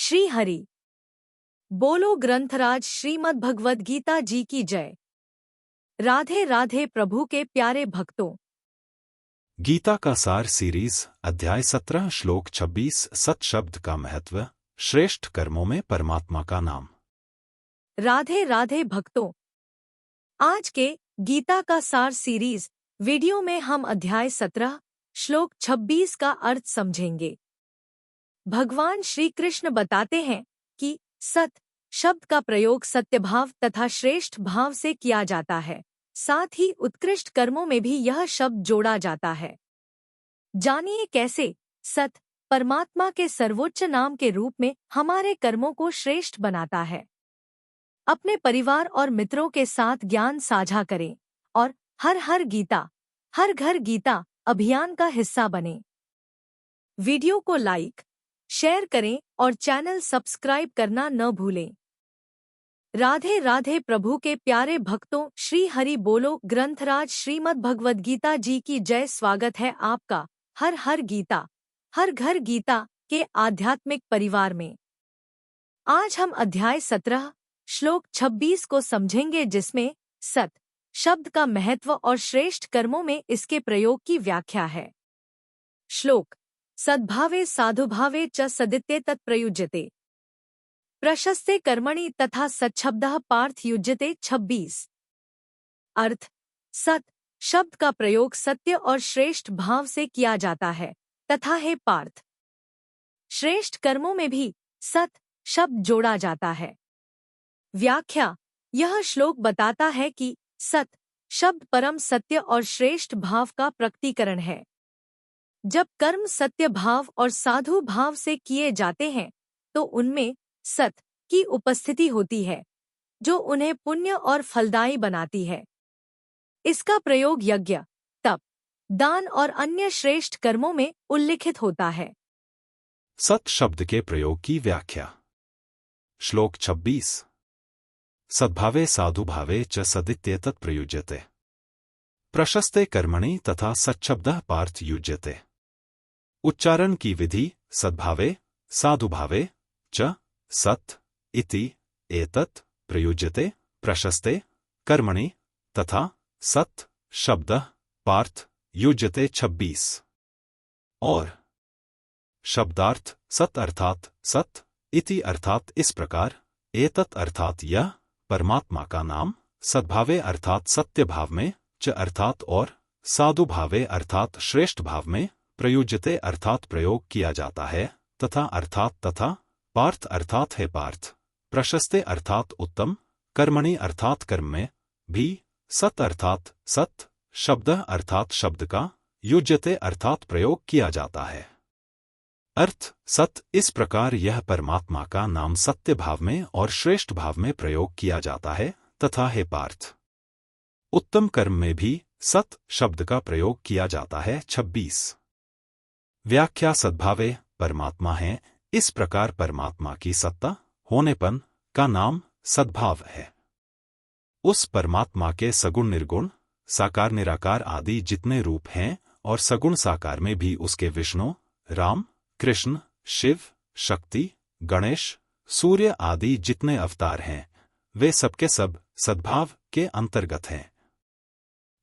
श्री हरि बोलो ग्रंथराज श्रीमद् भगवद गीता जी की जय। राधे राधे प्रभु के प्यारे भक्तों। गीता का सार सीरीज अध्याय 17 श्लोक 26 सत शब्द का महत्व, श्रेष्ठ कर्मों में परमात्मा का नाम। राधे राधे भक्तों, आज के गीता का सार सीरीज वीडियो में हम अध्याय 17 श्लोक 26 का अर्थ समझेंगे। भगवान श्री कृष्ण बताते हैं कि सत शब्द का प्रयोग सत्यभाव तथा श्रेष्ठ भाव से किया जाता है, साथ ही उत्कृष्ट कर्मों में भी यह शब्द जोड़ा जाता है। जानिए कैसे सत परमात्मा के सर्वोच्च नाम के रूप में हमारे कर्मों को श्रेष्ठ बनाता है। अपने परिवार और मित्रों के साथ ज्ञान साझा करें और हर घर गीता अभियान का हिस्सा बनें। वीडियो को लाइक शेयर करें और चैनल सब्सक्राइब करना न भूलें। राधे राधे प्रभु के प्यारे भक्तों, श्री हरि बोलो ग्रंथराज श्रीमद् भगवद गीता जी की जय। स्वागत है आपका हर घर गीता के आध्यात्मिक परिवार में। आज हम अध्याय 17 श्लोक 26 को समझेंगे, जिसमें सत शब्द का महत्व और श्रेष्ठ कर्मों में इसके प्रयोग की व्याख्या है। श्लोक सद्भावे साधुभावे च सदित्ये तत्प्रयुज्यते प्रशस्ते कर्मणि तथा सच्छब्दः पार्थ युज्यते। 26 अर्थ, सत शब्द का प्रयोग सत्य और श्रेष्ठ भाव से किया जाता है तथा हे पार्थ, श्रेष्ठ कर्मों में भी सत शब्द जोड़ा जाता है। व्याख्या, यह श्लोक बताता है कि सत शब्द परम सत्य और श्रेष्ठ भाव का प्रकटीकरण है। जब कर्म सत्य भाव और साधु भाव से किए जाते हैं तो उनमें सत की उपस्थिति होती है, जो उन्हें पुण्य और फलदायी बनाती है। इसका प्रयोग यज्ञ, तप, दान और अन्य श्रेष्ठ कर्मों में उल्लिखित होता है। सत शब्द के प्रयोग की व्याख्या। श्लोक 26 सद्भावे साधुभावे च सदित्ये तत्प्रयुज्यते प्रशस्ते कर्मणि तथा सच्छब्दः पार्थ युज्यते। उच्चारण की विधि सद्भावे साधुभावे च सत् इति एतत् प्रयुज्यते प्रशस्ते कर्मणि तथा सत् शब्दः पार्थ युज्यते। 26 और शब्दार्थ सत् अर्थात सत्, इति अर्थात इस प्रकार, एतत् अर्थात यह, परमात्मा का नाम, सद्भावे अर्थात सत्य भाव में, च अर्थात और, साधुभावे अर्थात श्रेष्ठ भाव में, प्रयुज्यते अर्थात प्रयोग किया जाता है, तथा अर्थात तथा, पार्थ अर्थात है पार्थ, प्रशस्ते अर्थात उत्तम, कर्मणि अर्थात कर्म में, भी, सत अर्थात सत, शब्दः अर्थात शब्द का, युज्यते अर्थात प्रयोग किया जाता है। अर्थ, सत इस प्रकार यह परमात्मा का नाम सत्य भाव में और श्रेष्ठ भाव में प्रयोग किया जाता है, तथा हे पार्थ, उत्तम कर्म में भी सत शब्द का प्रयोग किया जाता है। 26 व्याख्या सद्भावे परमात्मा है, इस प्रकार परमात्मा की सत्ता होनेपन का नाम सद्भाव है। उस परमात्मा के सगुण निर्गुण, साकार निराकार आदि जितने रूप हैं और सगुण साकार में भी उसके विष्णु, राम, कृष्ण, शिव, शक्ति, गणेश, सूर्य आदि जितने अवतार हैं, वे सबके सब सद्भाव के अंतर्गत हैं।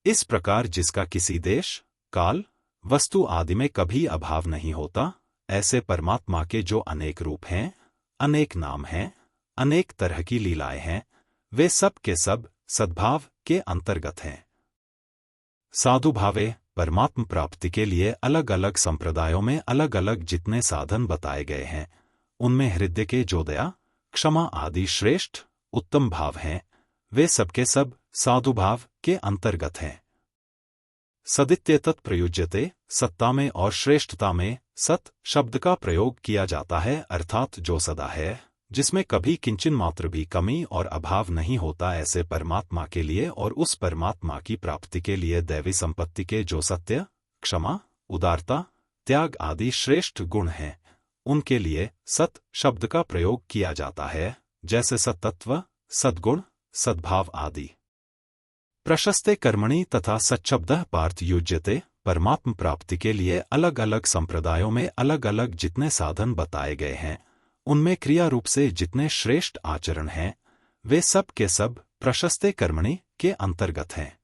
इस प्रकार जिसका किसी देश, काल, वस्तु आदि में कभी अभाव नहीं होता, ऐसे परमात्मा के जो अनेक रूप हैं, अनेक नाम हैं, अनेक तरह की लीलाएं हैं, वे सब के सब सद्भाव के अंतर्गत हैं। साधुभावे परमात्म प्राप्ति के लिए अलग अलग संप्रदायों में अलग अलग जितने साधन बताए गए हैं, उनमें हृदय के जो दया, क्षमा आदि श्रेष्ठ उत्तम भाव हैं, वे सबके सब साधुभाव के अंतर्गत हैं। सदित्ये तत्प्रयुज्यते सत्ता में और श्रेष्ठता में सत शब्द का प्रयोग किया जाता है, अर्थात जो सदा है, जिसमें कभी किंचन मात्र भी कमी और अभाव नहीं होता, ऐसे परमात्मा के लिए और उस परमात्मा की प्राप्ति के लिए दैवी संपत्ति के जो सत्य, क्षमा, उदारता, त्याग आदि श्रेष्ठ गुण हैं, उनके लिए सत शब्द का प्रयोग किया जाता है, जैसे सत्तत्व, सद्गुण, सद्भाव आदि। प्रशस्ते कर्मणि तथा सच्छब्दः पार्थ युज्यते परमात्म प्राप्ति के लिए अलग अलग संप्रदायों में अलग अलग जितने साधन बताए गए हैं, उनमें क्रिया रूप से जितने श्रेष्ठ आचरण हैं वे सब के सब प्रशस्ते कर्मणि के अंतर्गत हैं।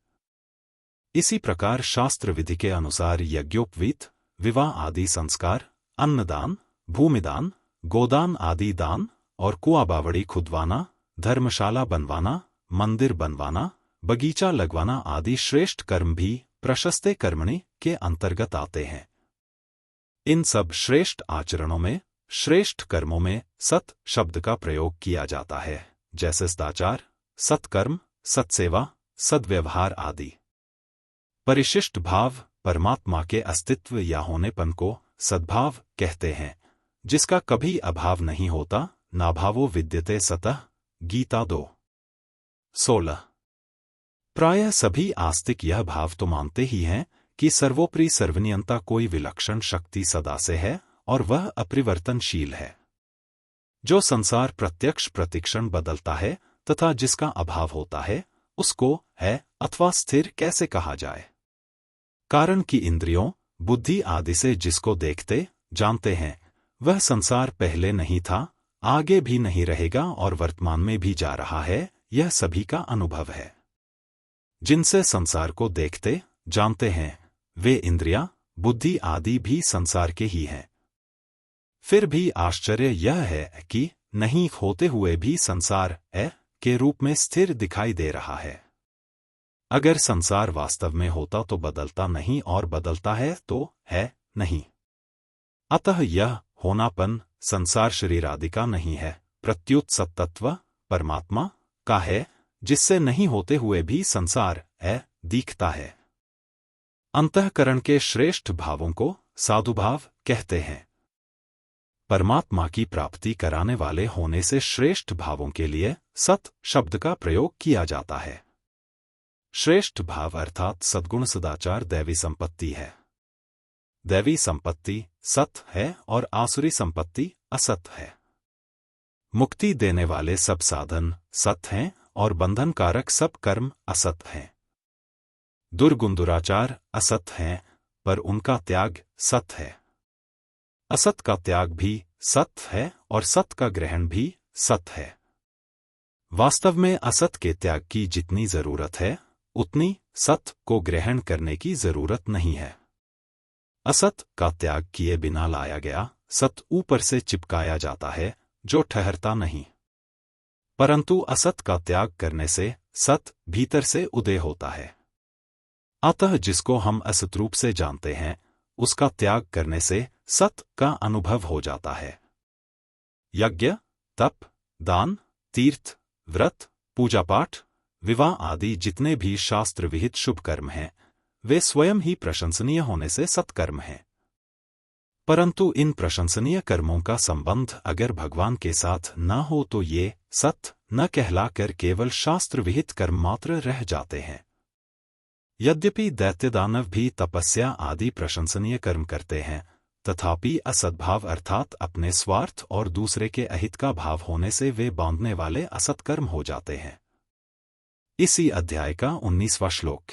इसी प्रकार शास्त्र विधि के अनुसार यज्ञोपवीत, विवाह आदि संस्कार, अन्नदान, भूमिदान, गोदान आदि दान और कुआं बावड़ी खुदवाना, धर्मशाला बनवाना, मंदिर बनवाना, बगीचा लगवाना आदि श्रेष्ठ कर्म भी प्रशस्ते कर्मणि के अंतर्गत आते हैं। इन सब श्रेष्ठ आचरणों में, श्रेष्ठ कर्मों में सत शब्द का प्रयोग किया जाता है, जैसे सदाचार, सत्कर्म, सत्सेवा, सद्व्यवहार आदि। परिशिष्ट भाव परमात्मा के अस्तित्व या होनेपन को सद्भाव कहते हैं, जिसका कभी अभाव नहीं होता। नाभावो विद्यते सतः, गीता 2:16। प्रायः सभी आस्तिक यह भाव तो मानते ही हैं कि सर्वोपरि सर्वनियंता कोई विलक्षण शक्ति सदा से है और वह अपरिवर्तनशील है, जो संसार प्रत्यक्ष प्रतिक्षण बदलता है तथा जिसका अभाव होता है, उसको है अथवा स्थिर कैसे कहा जाए। कारण कि इंद्रियों, बुद्धि आदि से जिसको देखते जानते हैं, वह संसार पहले नहीं था, आगे भी नहीं रहेगा और वर्तमान में भी जा रहा है, यह सभी का अनुभव है। जिनसे संसार को देखते जानते हैं, वे इंद्रियां, बुद्धि आदि भी संसार के ही हैं। फिर भी आश्चर्य यह है कि नहीं होते हुए भी संसार है के रूप में स्थिर दिखाई दे रहा है। अगर संसार वास्तव में होता तो बदलता नहीं और बदलता है तो है नहीं। अतः यह होनापन संसार शरीर आदि का नहीं है, प्रत्युत सत्तत्व परमात्मा का है, जिससे नहीं होते हुए भी संसार है दिखता है। अंतःकरण के श्रेष्ठ भावों को साधुभाव कहते हैं। परमात्मा की प्राप्ति कराने वाले होने से श्रेष्ठ भावों के लिए सत शब्द का प्रयोग किया जाता है। श्रेष्ठ भाव अर्थात सद्गुण सदाचार दैवी संपत्ति है। दैवी संपत्ति सत है और आसुरी संपत्ति असत है। मुक्ति देने वाले सब साधन सत हैं और बंधन कारक सब कर्म असत हैं। दुर्गुण दुराचार असत हैं, पर उनका त्याग सत है। असत का त्याग भी सत है और सत का ग्रहण भी सत है। वास्तव में असत के त्याग की जितनी जरूरत है, उतनी सत को ग्रहण करने की जरूरत नहीं है। असत का त्याग किए बिना लाया गया सत ऊपर से चिपकाया जाता है, जो ठहरता नहीं, परंतु असत का त्याग करने से सत भीतर से उदय होता है। अतः जिसको हम असत रूप से जानते हैं, उसका त्याग करने से सत का अनुभव हो जाता है। यज्ञ, तप, दान, तीर्थ, व्रत, पूजा पाठ, विवाह आदि जितने भी शास्त्र विहित शुभ कर्म हैं, वे स्वयं ही प्रशंसनीय होने से सत्कर्म हैं। परंतु इन प्रशंसनीय कर्मों का संबंध अगर भगवान के साथ न हो तो ये सत न कहलाकर केवल शास्त्र विहित कर्म मात्र रह जाते हैं। यद्यपि दैत्य दानव भी तपस्या आदि प्रशंसनीय कर्म करते हैं, तथापि असद्भाव अर्थात अपने स्वार्थ और दूसरे के अहित का भाव होने से वे बांधने वाले असत्कर्म हो जाते हैं। इसी अध्याय का 19वां श्लोक।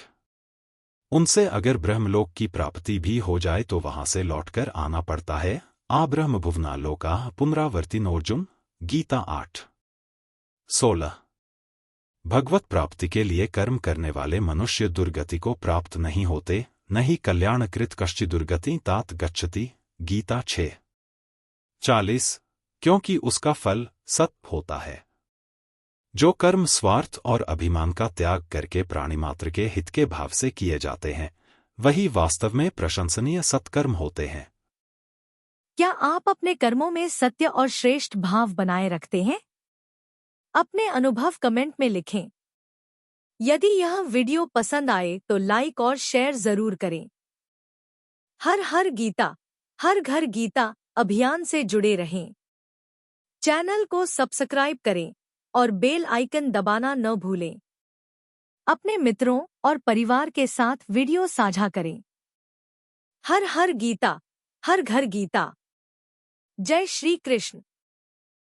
उनसे अगर ब्रह्मलोक की प्राप्ति भी हो जाए तो वहां से लौटकर आना पड़ता है। आ ब्रह्म भुवना लोका पुनरावर्तिनोर्जुन, गीता 8:16। भगवत प्राप्ति के लिए कर्म करने वाले मनुष्य दुर्गति को प्राप्त नहीं होते, न ही कल्याणकृत कश्चि दुर्गति तात गच्छति, गीता 6:40, क्योंकि उसका फल सत होता है। जो कर्म स्वार्थ और अभिमान का त्याग करके प्राणी मात्र के हित के भाव से किए जाते हैं, वही वास्तव में प्रशंसनीय सत्कर्म होते हैं। क्या आप अपने कर्मों में सत्य और श्रेष्ठ भाव बनाए रखते हैं? अपने अनुभव कमेंट में लिखें। यदि यह वीडियो पसंद आए तो लाइक और शेयर जरूर करें। हर हर गीता, हर घर गीता अभियान से जुड़े रहें। चैनल को सब्सक्राइब करें और बेल आइकन दबाना न भूलें। अपने मित्रों और परिवार के साथ वीडियो साझा करें। हर हर गीता, हर घर गीता। जय श्री कृष्ण।